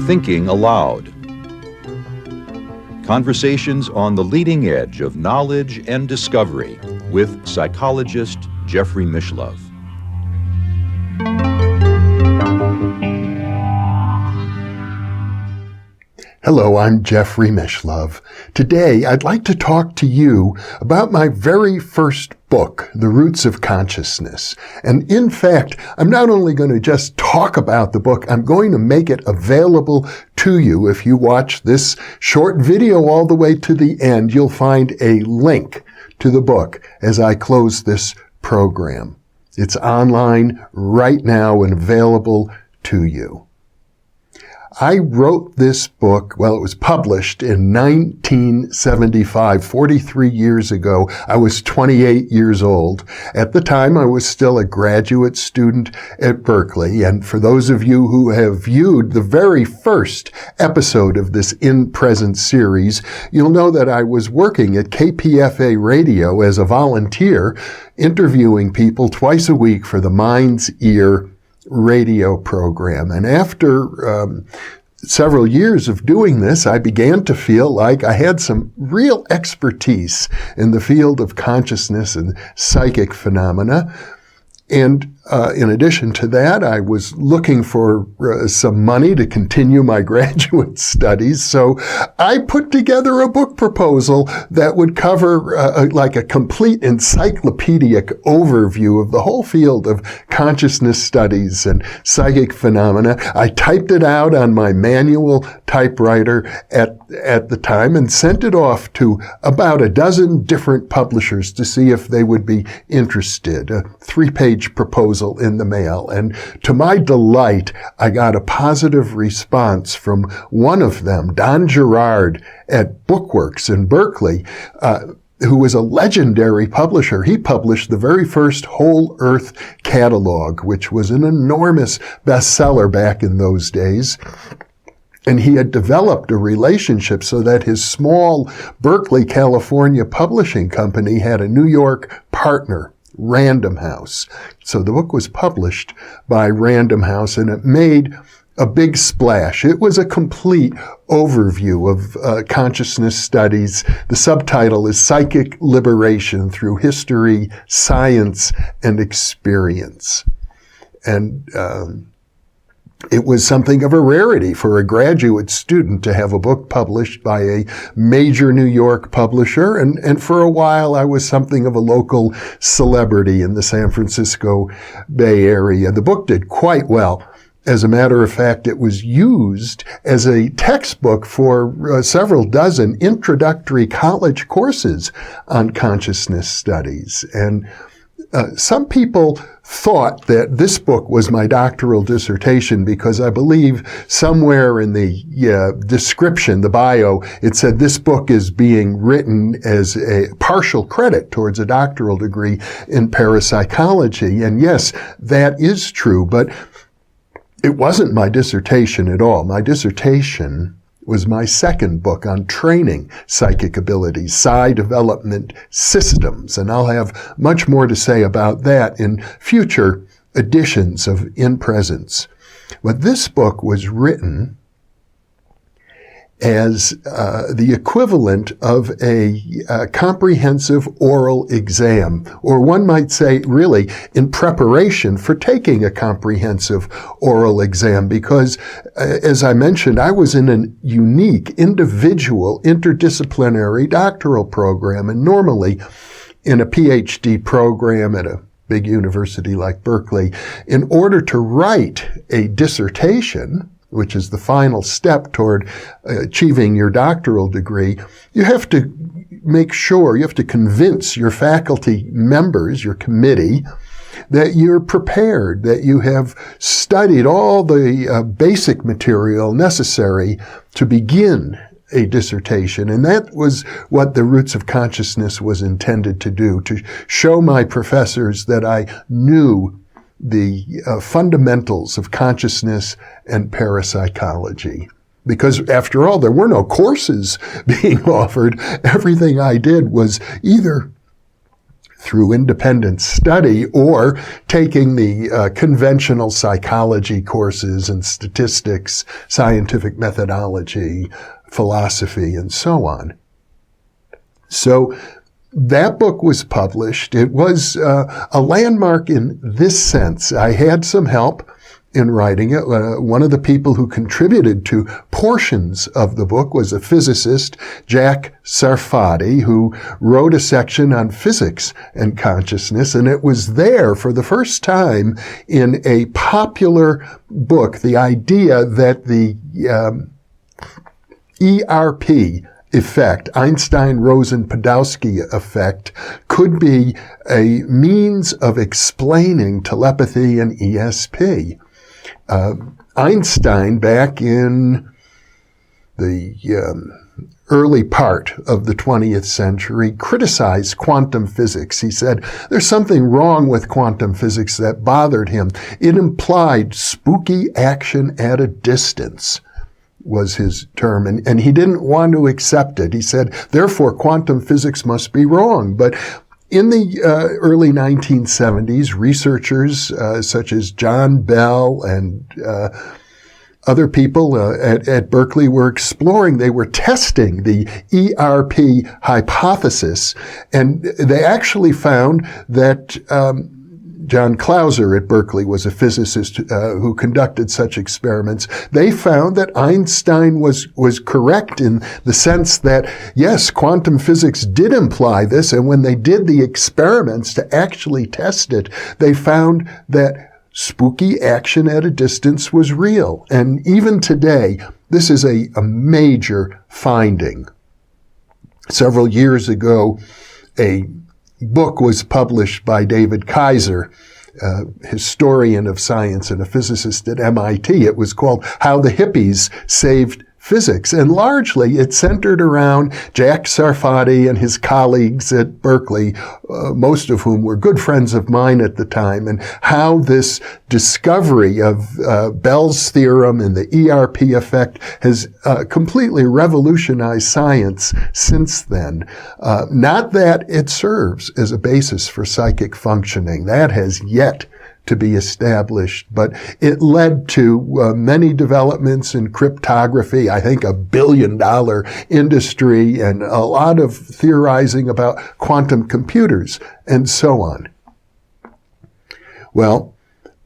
Thinking Aloud. Conversations on the leading edge of knowledge and discovery with psychologist Jeffrey Mishlove. Hello, I'm Jeffrey Mishlove. Today, I'd like to talk to you about my very first book, The Roots of Consciousness. And in fact, I'm not only going to just talk about the book, I'm going to make it available to you. If you watch this short video all the way to the end, you'll find a link to the book as I close this program. It's online right now and available to you. I wrote this book, well, it was published in 1975, 43 years ago. I was 28 years old. At the time, I was still a graduate student at Berkeley. And for those of you who have viewed the very first episode of this InPresence series, you'll know that I was working at KPFA Radio as a volunteer, interviewing people twice a week for the Mind's Ear radio program. And after several years of doing this, I began to feel like I had some real expertise in the field of consciousness and psychic phenomena. And in addition to that, I was looking for some money to continue my graduate studies. So I put together a book proposal that would cover like a complete encyclopedic overview of the whole field of consciousness studies and psychic phenomena. I typed it out on my manual typewriter at the time and sent it off to about a dozen different publishers to see if they would be interested. A 3-page proposal in the mail. And to my delight, I got a positive response from one of them, Don Gerard at Bookworks in Berkeley, who was a legendary publisher. He published the very first Whole Earth catalog, which was an enormous bestseller back in those days. And he had developed a relationship so that his small Berkeley, California publishing company had a New York partner, Random House. So the book was published by Random House, and it made a big splash. It was a complete overview of consciousness studies. The subtitle is Psychic Liberation Through History, Science, and Experience. And it was something of a rarity for a graduate student to have a book published by a major New York publisher. And for a while, I was something of a local celebrity in the San Francisco Bay Area. The book did quite well. As a matter of fact, it was used as a textbook for several dozen introductory college courses on consciousness studies. And some people thought that this book was my doctoral dissertation because I believe somewhere in the description, the bio, it said this book is being written as a partial credit towards a doctoral degree in parapsychology. And yes, that is true, but it wasn't my dissertation at all. My dissertation was my second book on training psychic abilities, Psi Development Systems. And I'll have much more to say about that in future editions of InPresence. But this book was written as the equivalent of a comprehensive oral exam, or one might say really in preparation for taking a comprehensive oral exam, because as I mentioned, I was in a unique, individual, interdisciplinary doctoral program, and normally in a PhD program at a big university like Berkeley, in order to write a dissertation, which is the final step toward achieving your doctoral degree, you have to make sure, you have to convince your faculty members, your committee, that you're prepared, that you have studied all the basic material necessary to begin a dissertation. And that was what The Roots of Consciousness was intended to do, to show my professors that I knew the fundamentals of consciousness and parapsychology. Because after all, there were no courses being offered. Everything I did was either through independent study or taking the conventional psychology courses and statistics, scientific methodology, philosophy, and so on. So that book was published. It was a landmark in this sense. I had some help in writing it. One of the people who contributed to portions of the book was a physicist, Jack Sarfati, who wrote a section on physics and consciousness, and it was there for the first time in a popular book, the idea that the ERP effect, Einstein-Rosen-Podolsky effect, could be a means of explaining telepathy and ESP. Einstein, back in the early part of the 20th century, criticized quantum physics. He said there's something wrong with quantum physics that bothered him. It implied spooky action at a distance, was his term, and he didn't want to accept it. He said, therefore, quantum physics must be wrong. But in the early 1970s, researchers such as John Bell and other people at Berkeley were exploring, they were testing the ERP hypothesis, and they actually found that John Clauser at Berkeley was a physicist who conducted such experiments. They found that Einstein was correct in the sense that, yes, quantum physics did imply this, and when they did the experiments to actually test it, they found that spooky action at a distance was real. And even today, this is a major finding. Several years ago, a book was published by David Kaiser, a historian of science and a physicist at MIT. It was called How the Hippies Saved Physics, and largely it centered around Jack Sarfati and his colleagues at Berkeley, most of whom were good friends of mine at the time, and how this discovery of Bell's theorem and the ERP effect has completely revolutionized science since then. Not that it serves as a basis for psychic functioning. That has yet to be established, but it led to many developments in cryptography, I think $1 billion industry, and a lot of theorizing about quantum computers, and so on. Well,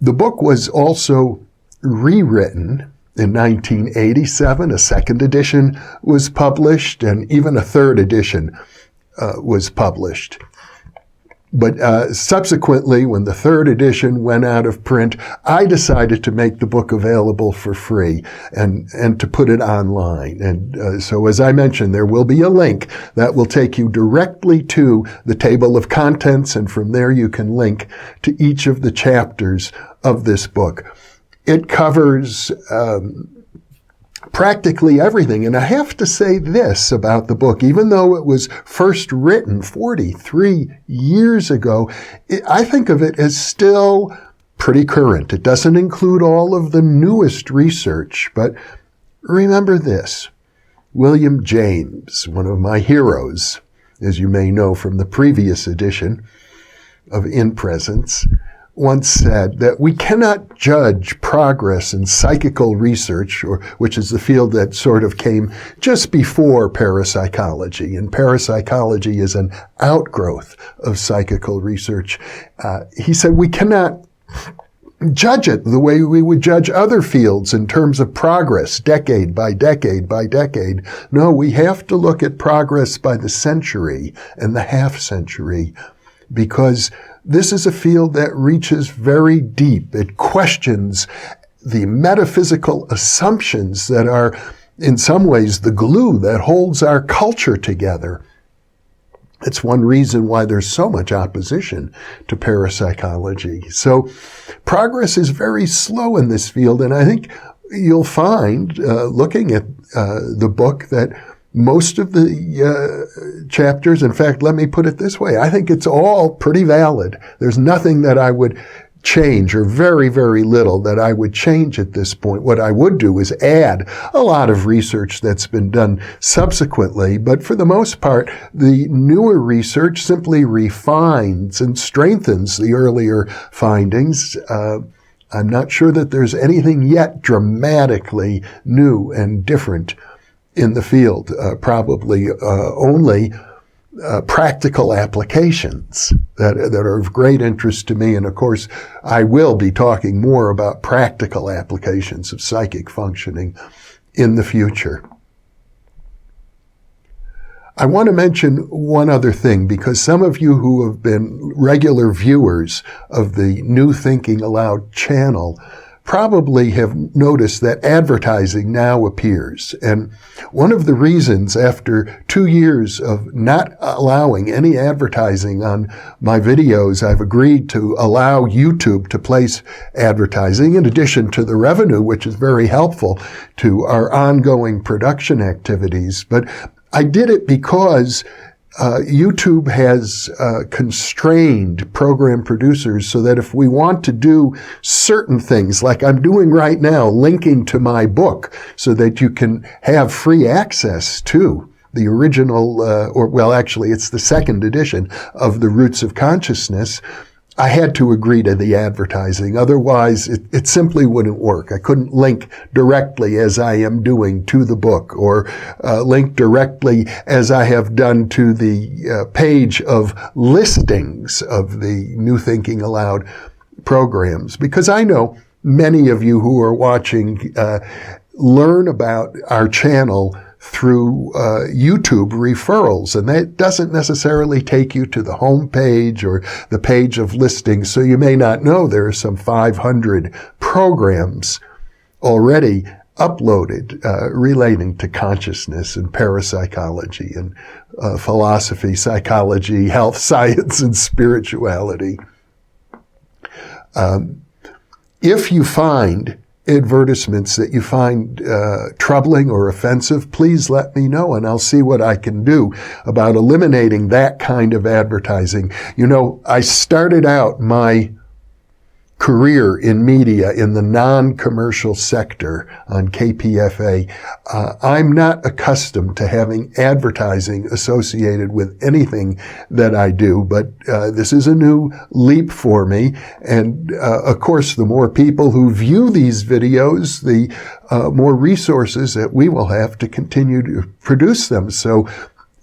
the book was also rewritten in 1987. A second edition was published, and even a third edition was published. But subsequently, when the third edition went out of print, I decided to make the book available for free and to put it online. And so, as I mentioned, there will be a link that will take you directly to the table of contents, and from there you can link to each of the chapters of this book. It covers practically everything. And I have to say this about the book: even though it was first written 43 years ago, I think of it as still pretty current. It doesn't include all of the newest research, but remember this. William James, one of my heroes, as you may know from the previous edition of InPresence, once said that we cannot judge progress in psychical research, which is the field that sort of came just before parapsychology, and parapsychology is an outgrowth of psychical research. He said we cannot judge it the way we would judge other fields in terms of progress, decade by decade by decade. No, we have to look at progress by the century and the half century, because this is a field that reaches very deep. It questions the metaphysical assumptions that are, in some ways, the glue that holds our culture together. It's one reason why there's so much opposition to parapsychology. So progress is very slow in this field, and I think you'll find, looking at the book, that most of the chapters, in fact, let me put it this way, I think it's all pretty valid. There's nothing that I would change, or very, very little that I would change at this point. What I would do is add a lot of research that's been done subsequently, but for the most part, the newer research simply refines and strengthens the earlier findings. I'm not sure that there's anything yet dramatically new and different in the field, probably only practical applications that are of great interest to me. And of course, I will be talking more about practical applications of psychic functioning in the future. I want to mention one other thing, because some of you who have been regular viewers of the New Thinking Aloud channel probably have noticed that advertising now appears. And one of the reasons, after 2 years of not allowing any advertising on my videos, I've agreed to allow YouTube to place advertising in addition to the revenue, which is very helpful to our ongoing production activities. But I did it because YouTube has constrained program producers so that if we want to do certain things, like I'm doing right now, linking to my book so that you can have free access to the original, actually it's the second edition of The Roots of Consciousness, I had to agree to the advertising. Otherwise, it simply wouldn't work. I couldn't link directly as I am doing to the book, or link directly as I have done to the page of listings of the New Thinking Aloud programs. Because I know many of you who are watching learn about our channel through YouTube referrals, and that doesn't necessarily take you to the home page or the page of listings. So you may not know there are some 500 programs already uploaded relating to consciousness and parapsychology and philosophy, psychology, health science, and spirituality. If you find advertisements that you find troubling or offensive, please let me know, and I'll see what I can do about eliminating that kind of advertising. You know, I started out my career in media in the non-commercial sector on KPFA. I'm not accustomed to having advertising associated with anything that I do, but this is a new leap for me. And of course, the more people who view these videos, the more resources that we will have to continue to produce them. So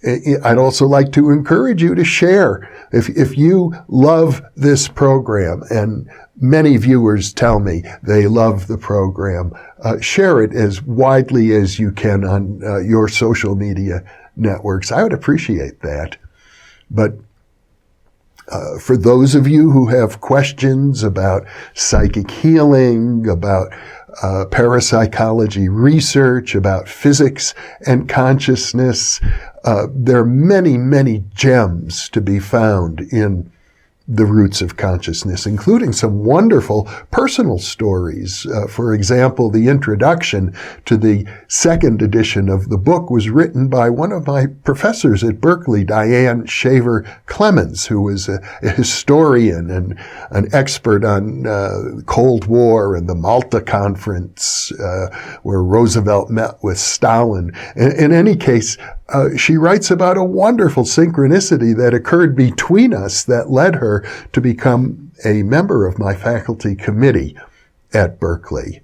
I'd also like to encourage you to share. If you love this program, and many viewers tell me they love the program, share it as widely as you can on your social media networks. I would appreciate that. But for those of you who have questions about psychic healing, about parapsychology research, about physics and consciousness, there are many, many gems to be found in The Roots of Consciousness, including some wonderful personal stories. For example, the introduction to the second edition of the book was written by one of my professors at Berkeley, Diane Shaver Clemens, who was a historian and an expert on Cold War and the Malta Conference, where Roosevelt met with Stalin. In any case, she writes about a wonderful synchronicity that occurred between us that led her to become a member of my faculty committee at Berkeley.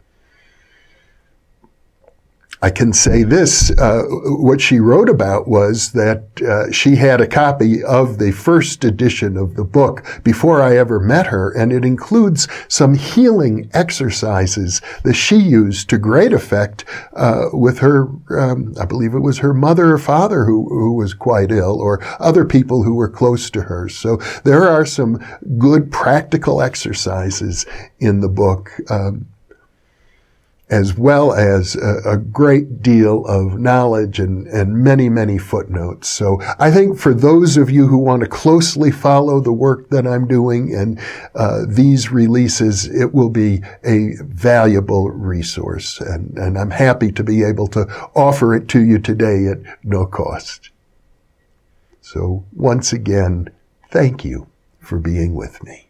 I can say this, what she wrote about was that she had a copy of the first edition of the book before I ever met her, and it includes some healing exercises that she used to great effect with her, I believe it was her mother or father who was quite ill, or other people who were close to her. So there are some good practical exercises in the book, as well as a great deal of knowledge and many, many footnotes. So I think for those of you who want to closely follow the work that I'm doing and these releases, it will be a valuable resource. And I'm happy to be able to offer it to you today at no cost. So once again, thank you for being with me.